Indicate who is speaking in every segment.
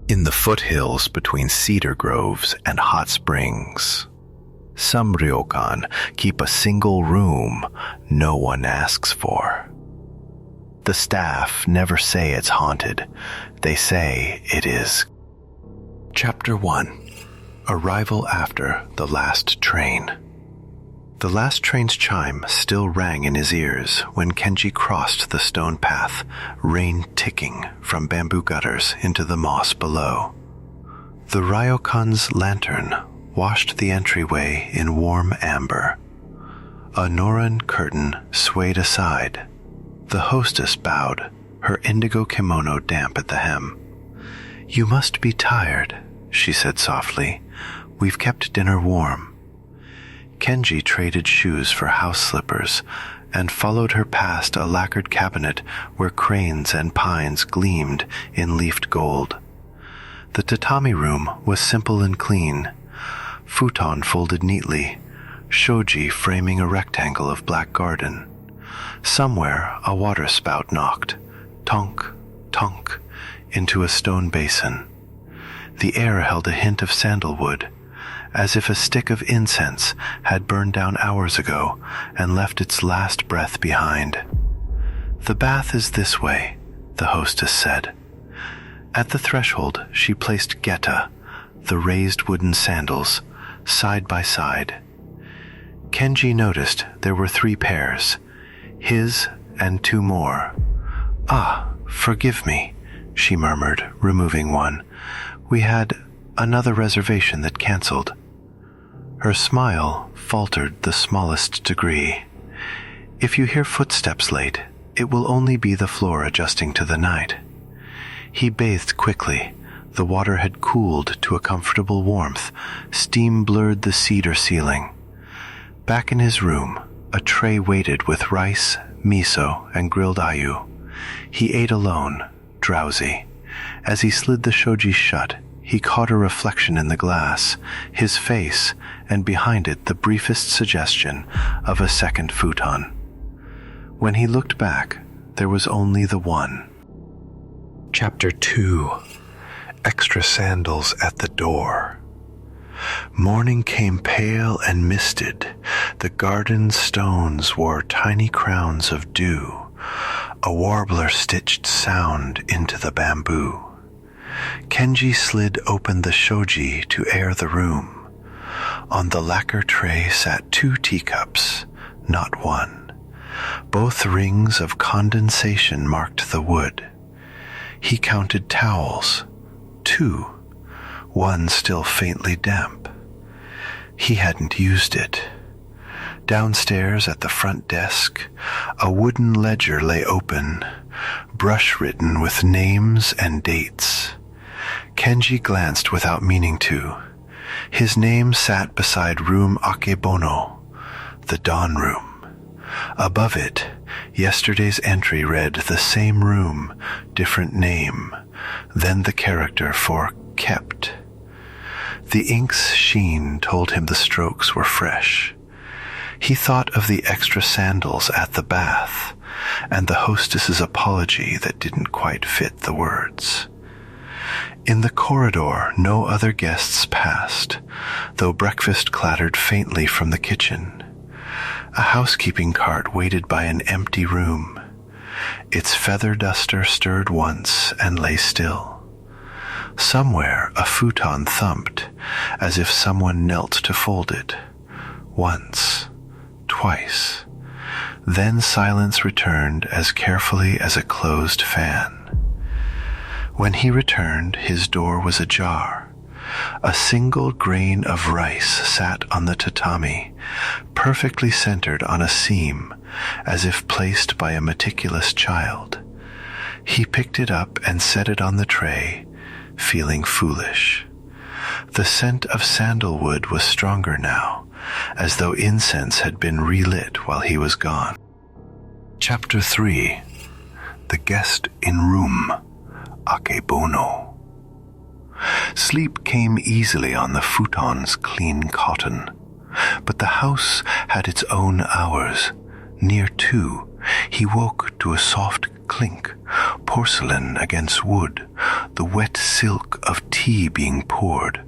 Speaker 1: in the foothills between cedar groves and hot springs. Some ryokan keep a single room no one asks for. The staff never say it's haunted. They say it is. Chapter 1. Arrival after the last train. The last train's chime still rang in his ears when Kenji crossed the stone path, rain ticking from bamboo gutters into the moss below. The Ryokan's lantern washed the entryway in warm amber. A Noran curtain swayed aside. The hostess bowed, her indigo kimono damp at the hem. "You must be tired," she said softly. "We've kept dinner warm." Kenji traded shoes for house slippers and followed her past a lacquered cabinet where cranes and pines gleamed in leafed gold. The tatami room was simple and clean. Futon folded neatly, shoji framing a rectangle of black garden. Somewhere a water spout knocked, tonk, tonk, into a stone basin. The air held a hint of sandalwood, as if a stick of incense had burned down hours ago and left its last breath behind. "The bath is this way," the hostess said. At the threshold she placed geta, the raised wooden sandals, side by side. Kenji noticed there were 3 pairs, his and 2 more. "Ah, forgive me," she murmured, removing one. "We had another reservation that canceled." Her smile faltered the smallest degree. "If you hear footsteps late, it will only be the floor adjusting to the night." He bathed quickly. The water had cooled to a comfortable warmth. Steam blurred the cedar ceiling. Back in his room, a tray waited with rice, miso, and grilled ayu. He ate alone, drowsy. As he slid the shoji shut, he caught a reflection in the glass, his face, and behind it the briefest suggestion of a second futon. When he looked back, there was only the one. Chapter 2. Extra sandals at the door. Morning came pale and misted. The garden stones wore tiny crowns of dew. A warbler stitched sound into the bamboo. Kenji slid open the shoji to air the room. On the lacquer tray sat 2 teacups, not one. Both rings of condensation marked the wood. He counted towels, 2, one still faintly damp. He hadn't used it. Downstairs at the front desk, a wooden ledger lay open, brush-written with names and dates. Kenji glanced without meaning to. His name sat beside room Akebono, the dawn room. Above it, yesterday's entry read the same room, different name, then the character for kept. The ink's sheen told him the strokes were fresh. He thought of the extra sandals at the bath, and the hostess's apology that didn't quite fit the words. In the corridor, no other guests passed, though breakfast clattered faintly from the kitchen. A housekeeping cart waited by an empty room. Its feather duster stirred once and lay still. Somewhere a futon thumped, as if someone knelt to fold it. Once, twice. Then silence returned as carefully as a closed fan. When he returned, his door was ajar. A single grain of rice sat on the tatami, perfectly centered on a seam, as if placed by a meticulous child. He picked it up and set it on the tray, feeling foolish. The scent of sandalwood was stronger now, as though incense had been relit while he was gone. Chapter 3. The Guest in Room, Akebono. Sleep came easily on the futon's clean cotton, but the house had its own hours. Near 2, he woke to a soft clink, porcelain against wood, the wet silk of tea being poured.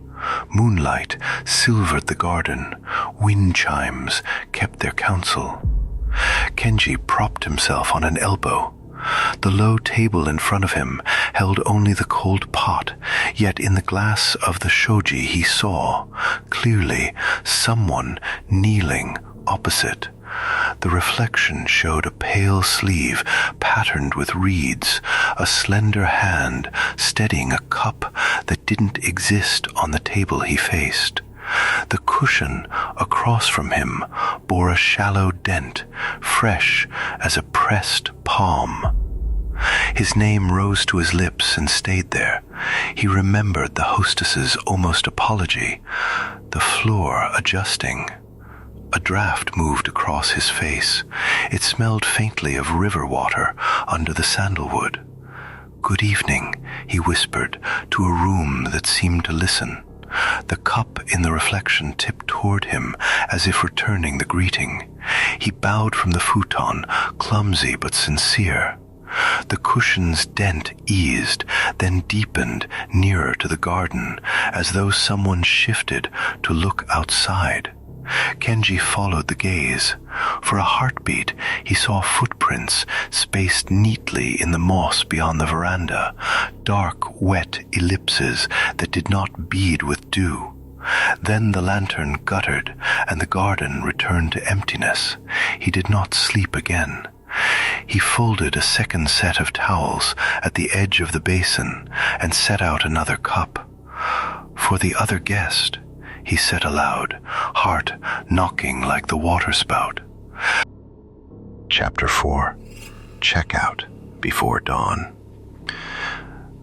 Speaker 1: Moonlight silvered the garden. Wind chimes kept their counsel. Kenji propped himself on an elbow. The low table in front of him held only the cold pot, yet in the glass of the shoji he saw, clearly, someone kneeling opposite. The reflection showed a pale sleeve patterned with reeds, a slender hand steadying a cup that didn't exist on the table he faced. The cushion across from him bore a shallow dent, fresh as a pressed palm. His name rose to his lips and stayed there. He remembered the hostess's almost apology, the floor adjusting. A draft moved across his face. It smelled faintly of river water under the sandalwood. "Good evening," he whispered to a room that seemed to listen. The cup in the reflection tipped toward him as if returning the greeting. He bowed from the futon, clumsy but sincere. The cushion's dent eased, then deepened nearer to the garden, as though someone shifted to look outside. Kenji followed the gaze. For a heartbeat, he saw footprints spaced neatly in the moss beyond the veranda, dark, wet ellipses that did not bead with dew. Then the lantern guttered, and the garden returned to emptiness. He did not sleep again. He folded a second set of towels at the edge of the basin and set out another cup. "For the other guest," he said aloud, heart knocking like the waterspout. Chapter 4. Checkout Before Dawn.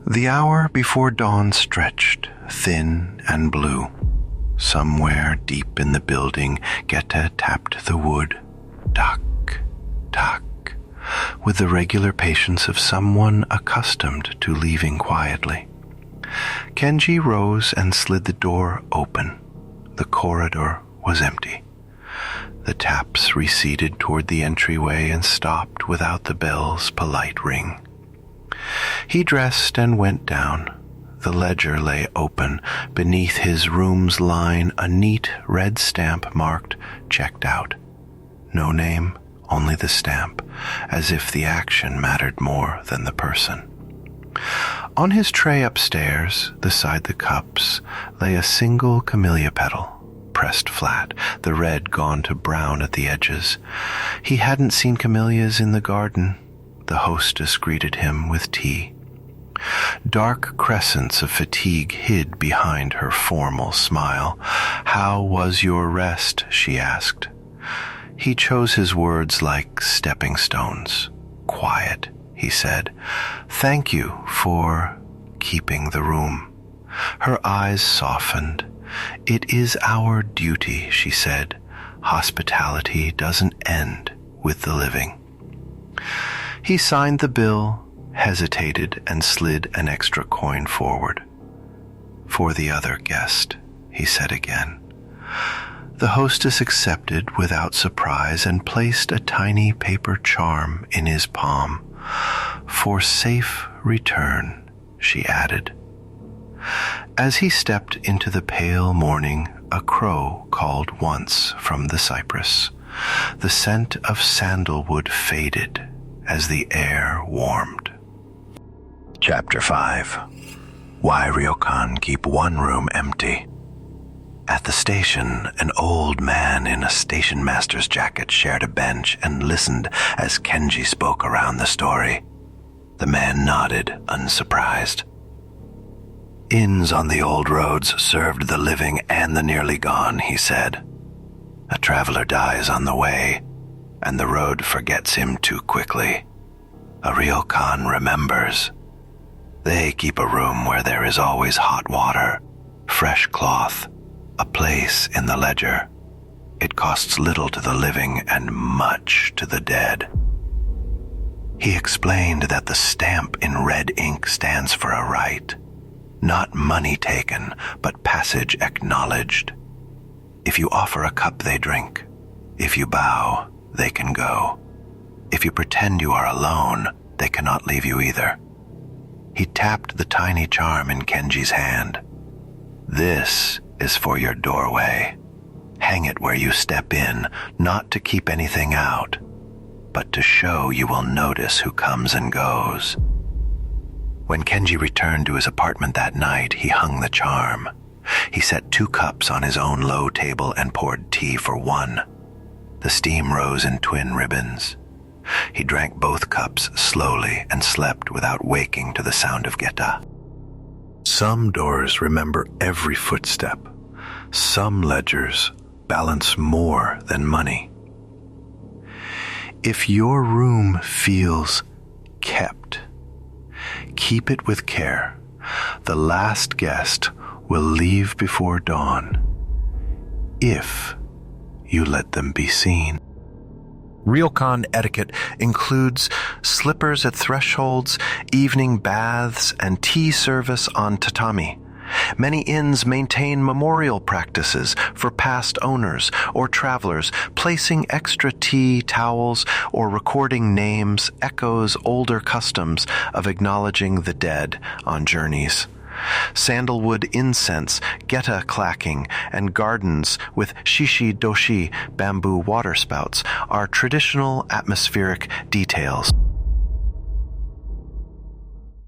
Speaker 1: The hour before dawn stretched, thin and blue. Somewhere deep in the building, Geta tapped the wood. Tuck, tuck, with the regular patience of someone accustomed to leaving quietly. Kenji rose and slid the door open. The corridor was empty. The taps receded toward the entryway and stopped without the bell's polite ring. He dressed and went down. The ledger lay open. Beneath his room's line, a neat red stamp marked "checked out." No name, only the stamp, as if the action mattered more than the person. On his tray upstairs, beside the cups, lay a single camellia petal, pressed flat, the red gone to brown at the edges. He hadn't seen camellias in the garden. The hostess greeted him with tea. Dark crescents of fatigue hid behind her formal smile. "How was your rest?" she asked. He chose his words like stepping stones. "Quiet," he said. "Thank you for keeping the room." Her eyes softened. "It is our duty," she said. "Hospitality doesn't end with the living." He signed the bill, hesitated, and slid an extra coin forward. "For the other guest," he said again. The hostess accepted without surprise and placed a tiny paper charm in his palm. "For safe return," she added. As he stepped into the pale morning, a crow called once from the cypress. The scent of sandalwood faded as the air warmed. Chapter 5. Why Ryokan Keep One Room Empty. At the station, an old man in a station master's jacket shared a bench and listened as Kenji spoke around the story. The man nodded, unsurprised. "Inns on the old roads served the living and the nearly gone," he said. "A traveler dies on the way, and the road forgets him too quickly. A Ryokan remembers. They keep a room where there is always hot water, fresh cloth, a place in the ledger. It costs little to the living and much to the dead." He explained that the stamp in red ink stands for a right. Not money taken, but passage acknowledged. If you offer a cup, they drink. If you bow, they can go. If you pretend you are alone, they cannot leave you either. He tapped the tiny charm in Kenji's hand. This is for your doorway. Hang it where you step in, not to keep anything out, but to show you will notice who comes and goes. When Kenji returned to his apartment that night, he hung the charm. He set 2 cups on his own low table and poured tea for one. The steam rose in twin ribbons. He drank both cups slowly and slept without waking to the sound of geta. Some doors remember every footstep. Some ledgers balance more than money. If your room feels kept, keep it with care. The last guest will leave before dawn, if you let them be seen. Ryokan etiquette includes slippers at thresholds, evening baths, and tea service on tatami. Many inns maintain memorial practices for past owners or travelers. Placing extra tea towels or recording names echoes older customs of acknowledging the dead on journeys. Sandalwood incense, geta clacking, and gardens with shishi doshi bamboo waterspouts are traditional atmospheric details.